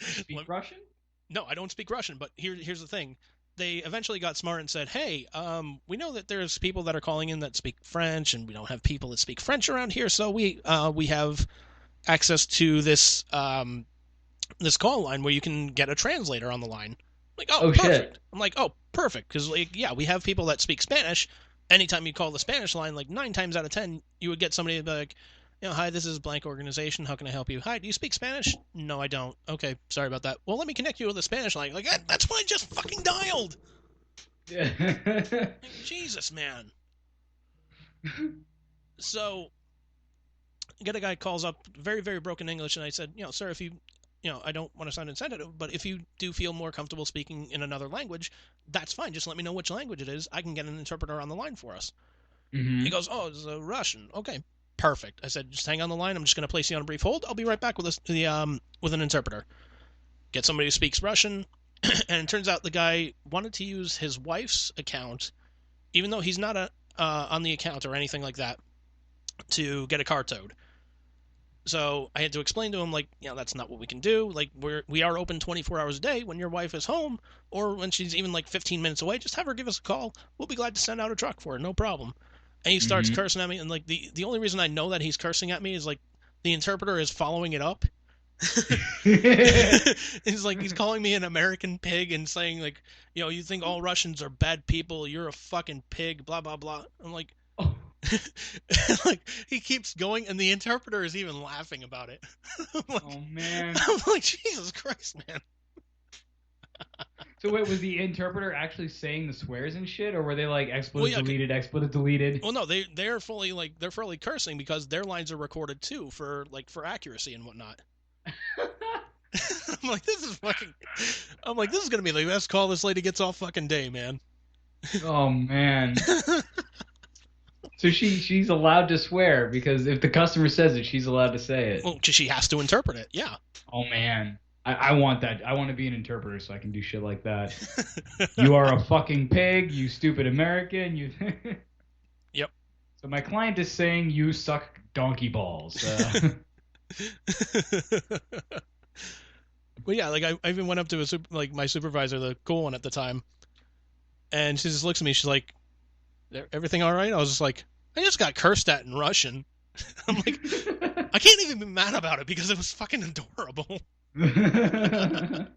You speak Russian? No, I don't speak Russian, but here's the thing. They eventually got smart and said, "Hey, we know that there's people that are calling in that speak French, and we don't have people that speak French around here, so we have access to this call line where you can get a translator on the line." Like, oh, Oh shit. perfect. I'm like, oh, perfect, because like, yeah, we have people that speak Spanish. Anytime you call the Spanish line, like 9 times out of 10, you would get somebody to be like, hi, this is blank organization. How can I help you? Hi, do you speak Spanish? No, I don't. Okay, sorry about that. Well, let me connect you with the Spanish line. Like, that's what I just fucking dialed. Yeah. Like, Jesus, man. So, get a guy calls up, very, very broken English, and I said, sir, if you I don't want to sound insensitive, but if you do feel more comfortable speaking in another language, that's fine. Just let me know which language it is. I can get an interpreter on the line for us. He hmm goes, oh, it's Russian. Okay, perfect. I said, just hang on the line. I'm just going to place you on a brief hold. I'll be right back with an interpreter. Get somebody who speaks Russian, and it turns out the guy wanted to use his wife's account, even though he's not on the account or anything like that, to get a car towed. So I had to explain to him, like, that's not what we can do. Like, we are open 24 hours a day. When your wife is home, or when she's even like 15 minutes away, just have her give us a call. We'll be glad to send out a truck for her, no problem. And he starts hmm cursing at me, and like the only reason I know that he's cursing at me is like the interpreter is following it up. It's like he's calling me an American pig and saying like, you think all Russians are bad people, you're a fucking pig, blah blah blah. I'm like, oh, like he keeps going, and the interpreter is even laughing about it. I'm oh like, man. I'm like, Jesus Christ, man. So wait, was the interpreter actually saying the swears and shit, or were they like Well, expletive yeah. deleted, expletive deleted? Well, no, they're fully cursing because their lines are recorded too for accuracy and whatnot. I'm like, this is fucking. I'm like, this is gonna be the best call this lady gets all fucking day, man. Oh man. So she's allowed to swear because if the customer says it, she's allowed to say it. Well, she has to interpret it. Yeah. Oh man. I want that. I want to be an interpreter so I can do shit like that. You are a fucking pig, you stupid American. You. Yep. So my client is saying you suck donkey balls. Well, yeah, like I even went up to like my supervisor, the cool one at the time, and she just looks at me. She's like, "Everything all right?" I was just like, "I just got cursed at in Russian." I'm like, I can't even be mad about it because it was fucking adorable. I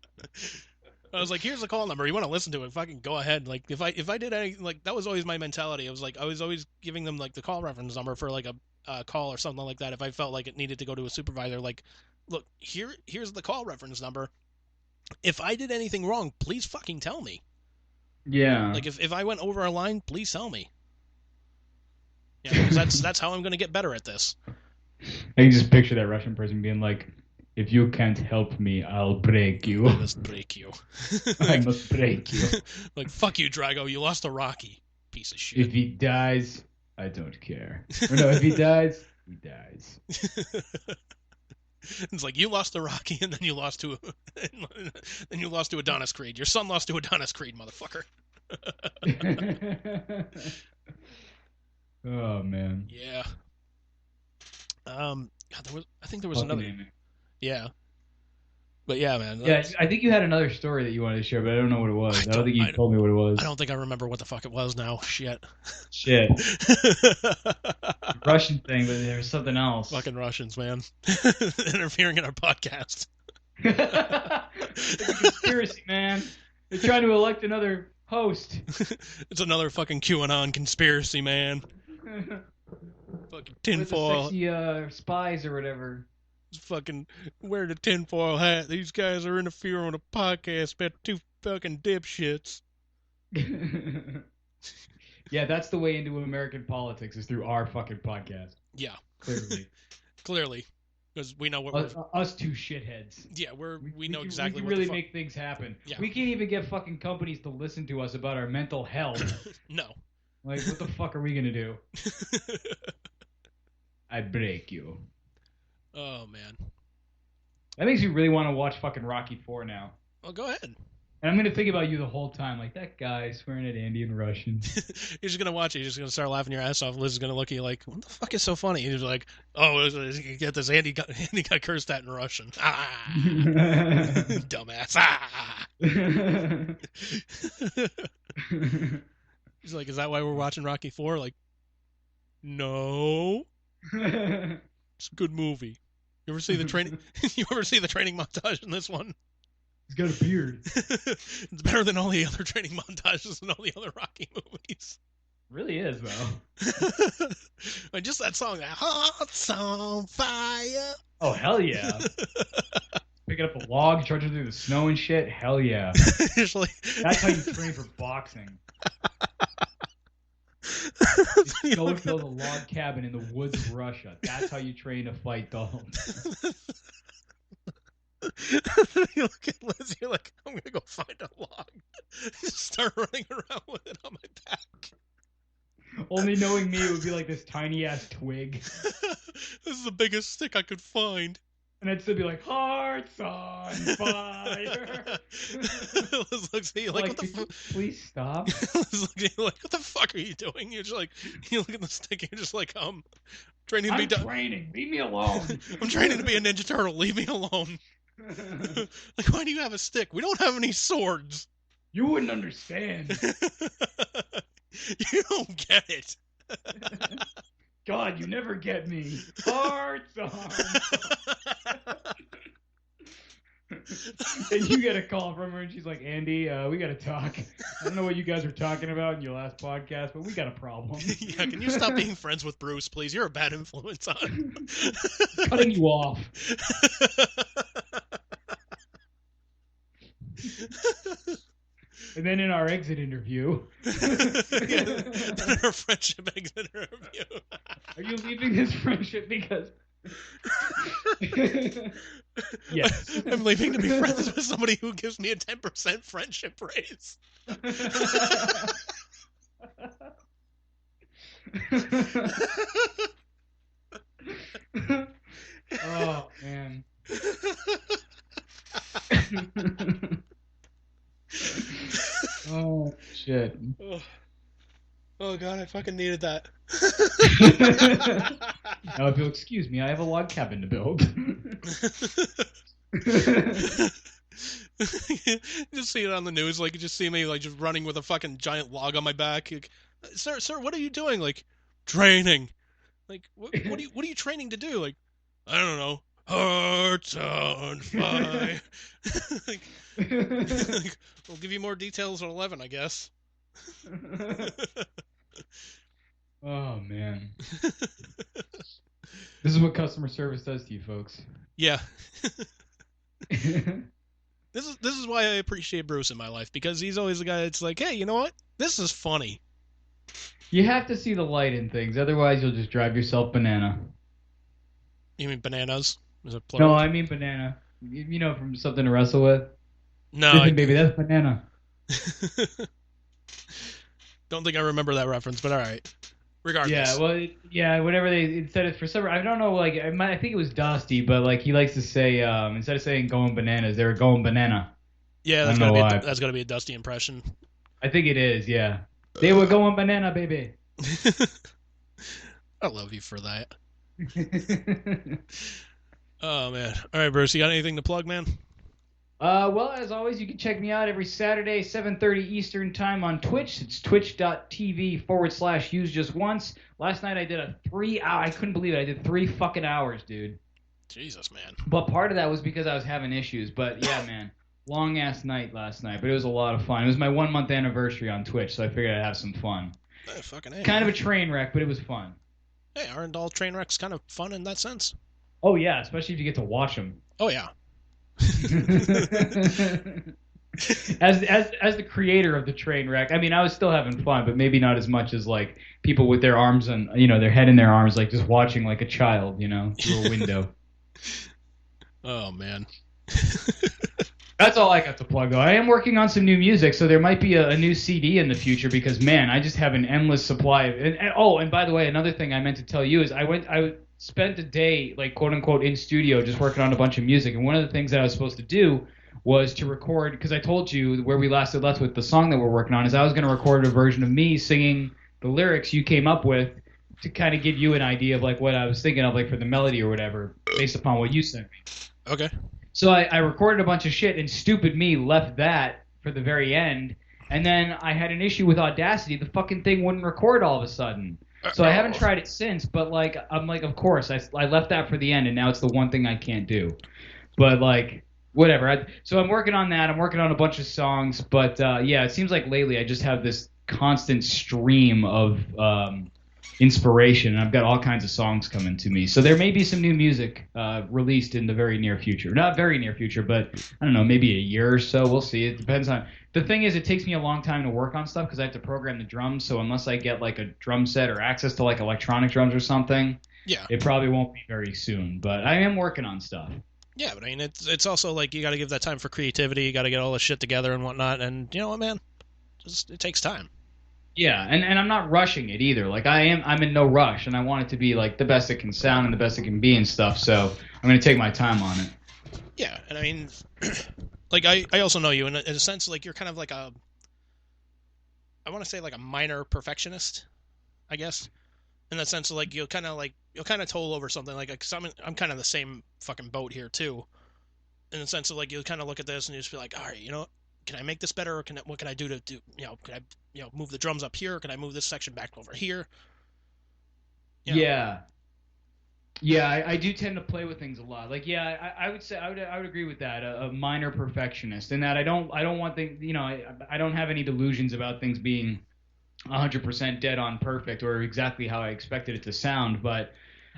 was like, "Here's the call number. You want to listen to it? Fucking go ahead." Like if I did any like that was always my mentality. I was always giving them like the call reference number for like a call or something like that. If I felt like it needed to go to a supervisor, like, look, here's the call reference number. If I did anything wrong, please fucking tell me. Yeah. Like if I went over a line, please tell me. Because that's how I'm gonna get better at this. I can just picture that Russian person being like, "If you can't help me, I'll break you. I must break you. I like, must break you. like fuck you, Drago. You lost to Rocky, piece of shit. If he dies, I don't care. Or no, if he dies, he dies." It's like you lost to Rocky, and then you lost to, then you lost to Adonis Creed. Your son lost to Adonis Creed, motherfucker. Oh man. Yeah. God, I think there was Fucking another. A, man. Yeah, but yeah, man. Yeah, I think you had another story that you wanted to share, but I don't know what it I was. I don't don't. think you told me what it I was. don't think I remember what the fuck it was now. Shit. Shit. Russian thing, but there was something else. Fucking Russians, man. Interfering in our podcast. It's a conspiracy, man. They're trying to elect another host. It's another fucking QAnon conspiracy, man. Fucking With the tinfoil. sexy spies or whatever. Fucking wear the tinfoil hat. These guys are interfering with a podcast about two fucking dipshits. Yeah, that's the way into American politics is through our fucking podcast. Yeah, Clearly, clearly, because we know what we're. us two shitheads. Yeah, we know We exactly can what the really fuck. make things happen. Yeah. We can't even get fucking companies to listen to us about our mental health. No. Like, what the fuck are we gonna do? I break you. Oh man. That makes you really want to watch fucking Rocky 4 now. Well, go ahead. And I'm gonna think about you the whole time, like that guy swearing at Andy in Russian. You're just gonna watch it. You're just gonna start laughing your ass off. Liz is gonna look at you like, "What the fuck is so funny?" And you're like, "Oh, get this. Andy got cursed at in Russian. Ah, dumbass. Ah." He's like, "Is that why we're watching Rocky 4?" Like, no, it's a good movie. You ever see the training? You ever see the training montage in this one? He's got a beard. It's better than all the other training montages in all the other Rocky movies. Really is, though. And just that song, that Hearts on Fire. Oh, hell yeah. Picking up a log, trudging through the snow and shit. Hell yeah. Usually, that's how you train for boxing. You go build a log cabin in the woods of Russia. That's how you train to fight dogs. You look at Liz, you're like, I'm gonna go find a log. Just start running around with it on my back. Only knowing me, it would be like this tiny ass twig. This is the biggest stick I could find. And I'd still be like, hearts on fire. Liz looks at you like, what the fuck? Please stop. Liz looks at you like, what the fuck are you doing? You're just like, you look at the stick and you're just like, training to be done. Training. Leave me alone. I'm training to be a Ninja Turtle. Leave me alone. Like, why do you have a stick? We don't have any swords. You wouldn't understand. You don't get it. God, you never get me. Hearts on. And you get a call from her, and she's like, Andy, we got to talk. I don't know what you guys were talking about in your last podcast, but we got a problem. Yeah, can you stop being friends with Bruce, please? You're a bad influence on him. Cutting you off. And then in our exit interview. Then our friendship exit interview. Are you leaving this friendship because... Yes. I'm leaving to be friends with somebody who gives me a 10% friendship raise. Oh, man. Oh, shit. Oh, God, I fucking needed that. Now, if you'll excuse me, I have a log cabin to build. Just see it on the news, like, you just see me, like, just running with a fucking giant log on my back. Like, sir, what are you doing? Like, training. Like, what are you training to do? Like, I don't know. Hearts on fire. like, we'll give you more details at 11, I guess. Oh, man. This is what customer service does to you, folks. Yeah. This is why I appreciate Bruce in my life, because he's always the guy that's like, hey, you know what? This is funny. You have to see the light in things, otherwise you'll just drive yourself banana. You mean bananas? Is it plural? No, I mean banana. You know, from something to wrestle with? No. Listen, baby, that's banana. Don't think I remember that reference, but all right. Regardless. Yeah, well, whatever they said it for some. I don't know, like I think it was Dusty, but like he likes to say instead of saying going bananas, they were going banana. Yeah, that's gotta be a Dusty impression. I think it is. Yeah, they were going banana, baby. I love you for that. Oh man! All right, Bruce, you got anything to plug, man? Well, as always, you can check me out every Saturday, 7:30 Eastern Time on Twitch. It's twitch.tv/usejustonce. Last night I did a 3-hour. I couldn't believe it. I did 3 fucking hours, dude. Jesus, man. But part of that was because I was having issues. But yeah, man, long ass night last night. But it was a lot of fun. It was my 1-month anniversary on Twitch, so I figured I'd have some fun. Fucking A, kind of a train wreck, but it was fun. Hey, aren't all train wrecks kind of fun in that sense? Oh yeah, especially if you get to watch them. Oh yeah. as the creator of the train wreck, I mean, I was still having fun, but maybe not as much as like people with their arms and their head in their arms, like just watching like a child, through a window. Oh man. That's all I got to plug, though. I am working on some new music, so there might be a new CD in the future because, man, I just have an endless supply of. And by the way, another thing I meant to tell you is I spent a day, like, quote unquote, in studio just working on a bunch of music, and one of the things that I was supposed to do was to record, because I told you where we last left with the song that we're working on is I was going to record a version of me singing the lyrics you came up with to kind of give you an idea of like what I was thinking of like for the melody or whatever based upon what you sent me. Okay. So I recorded a bunch of shit, and stupid me left that for the very end. And then I had an issue with Audacity. The fucking thing wouldn't record all of a sudden. So I haven't tried it since, but like I'm like, of course, I left that for the end, and now it's the one thing I can't do. But like, whatever. So I'm working on that. I'm working on a bunch of songs, but yeah, it seems like lately I just have this constant stream of inspiration, and I've got all kinds of songs coming to me. So there may be some new music released in the very near future. Not very near future, but I don't know, maybe a year or so. We'll see. It depends on. The thing is, it takes me a long time to work on stuff because I have to program the drums. So unless I get like a drum set or access to like electronic drums or something, yeah, it probably won't be very soon. But I am working on stuff. Yeah, but I mean, it's also like you got to give that time for creativity. You got to get all this shit together and whatnot. And you know what, man? Just it takes time. Yeah, and I'm not rushing it either. Like I'm in no rush, and I want it to be like the best it can sound and the best it can be and stuff. So I'm gonna take my time on it. Yeah, and I mean, like I also know you in a sense, like you're kind of like I want to say like a minor perfectionist, I guess, in that sense. Like you'll kind of toll over something. Like 'cause I'm kind of the same fucking boat here too, in the sense of like you'll kind of look at this and you just be like, all right, you know, can I make this better, or what can I do to do, can I move the drums up here, or can I move this section back over here? Yeah. Yeah, I do tend to play with things a lot. Like, yeah, I would say I would agree with that. A minor perfectionist, in that I don't want things. I don't have any delusions about things being 100% dead on perfect or exactly how I expected it to sound. But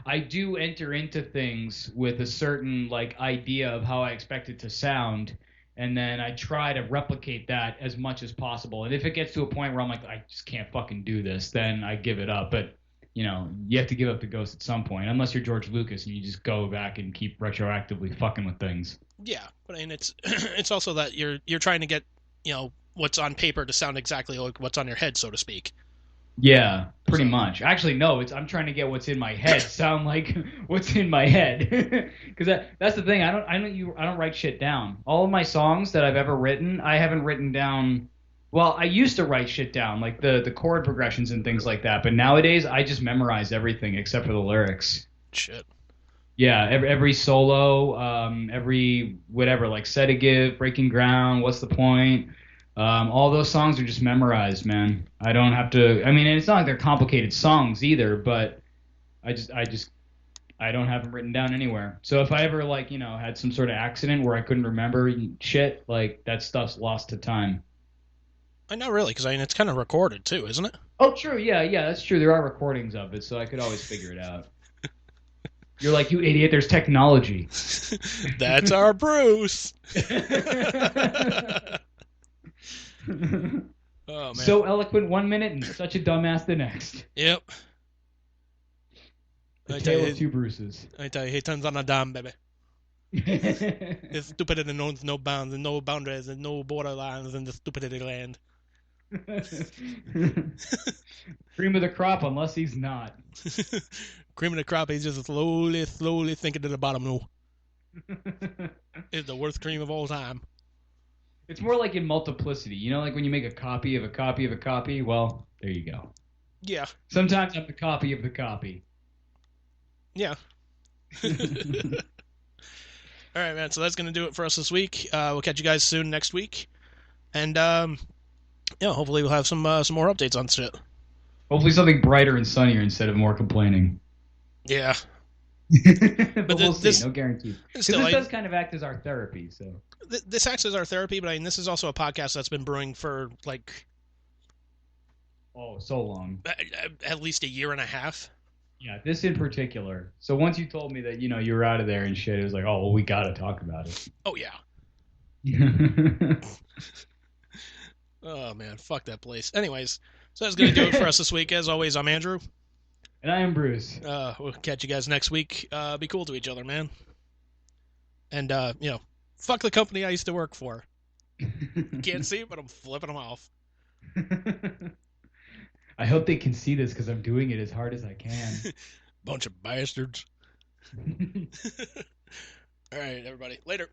I do enter into things with a certain like idea of how I expect it to sound, and then I try to replicate that as much as possible. And if it gets to a point where I'm like, I just can't fucking do this, then I give it up. But you have to give up the ghost at some point, unless you're George Lucas and you just go back and keep retroactively fucking with things. Yeah, but I mean, it's also that you're trying to get what's on paper to sound exactly like what's on your head, so to speak. Yeah, pretty much. Actually, no, I'm trying to get what's in my head sound like what's in my head. Because that's the thing. I don't write shit down. All of my songs that I've ever written, I haven't written down. Well, I used to write shit down, like the chord progressions and things like that. But nowadays, I just memorize everything except for the lyrics. Shit. Yeah, every solo, every whatever, like Set a Give, Breaking Ground, What's the Point? All those songs are just memorized, man. I don't have to. I mean, and it's not like they're complicated songs either, but I don't have them written down anywhere. So if I ever had some sort of accident where I couldn't remember shit, like that stuff's lost to time. Not really, because I mean it's kind of recorded too, isn't it? Oh, true. Yeah, that's true. There are recordings of it, so I could always figure it out. You're like, you idiot. There's technology. That's our Bruce. Oh man. So eloquent 1 minute and such a dumbass the next. Yep. The tale of two Bruces. I tell you, he turns on a dime, baby. It's stupid and knows no bounds and no boundaries and no borderlines in the stupidity land. Cream of the crop, unless he's not. Cream of the crop, he's just slowly thinking to the bottom. No. It's the worst cream of all time. It's more like in multiplicity. Like when you make a copy of a copy of a copy? Well, there you go. Yeah. Sometimes I'm the copy of the copy. Yeah. All right, man. So that's going to do it for us this week. We'll catch you guys soon next week. And, hopefully we'll have some more updates on shit. Hopefully something brighter and sunnier instead of more complaining. Yeah. But we'll see. No guarantees. Because this does kind of act as our therapy. So this acts as our therapy, but I mean, this is also a podcast that's been brewing for, like... Oh, so long. At least a year and a half. Yeah, this in particular. So once you told me that, you were out of there and shit, it was like, oh, well, we got to talk about it. Oh, yeah. Oh, man. Fuck that place. Anyways, so that's going to do it for us this week. As always, I'm Andrew. And I am Bruce. We'll catch you guys next week. Be cool to each other, man. And, fuck the company I used to work for. Can't see it, but I'm flipping them off. I hope they can see this because I'm doing it as hard as I can. Bunch of bastards. All right, everybody. Later.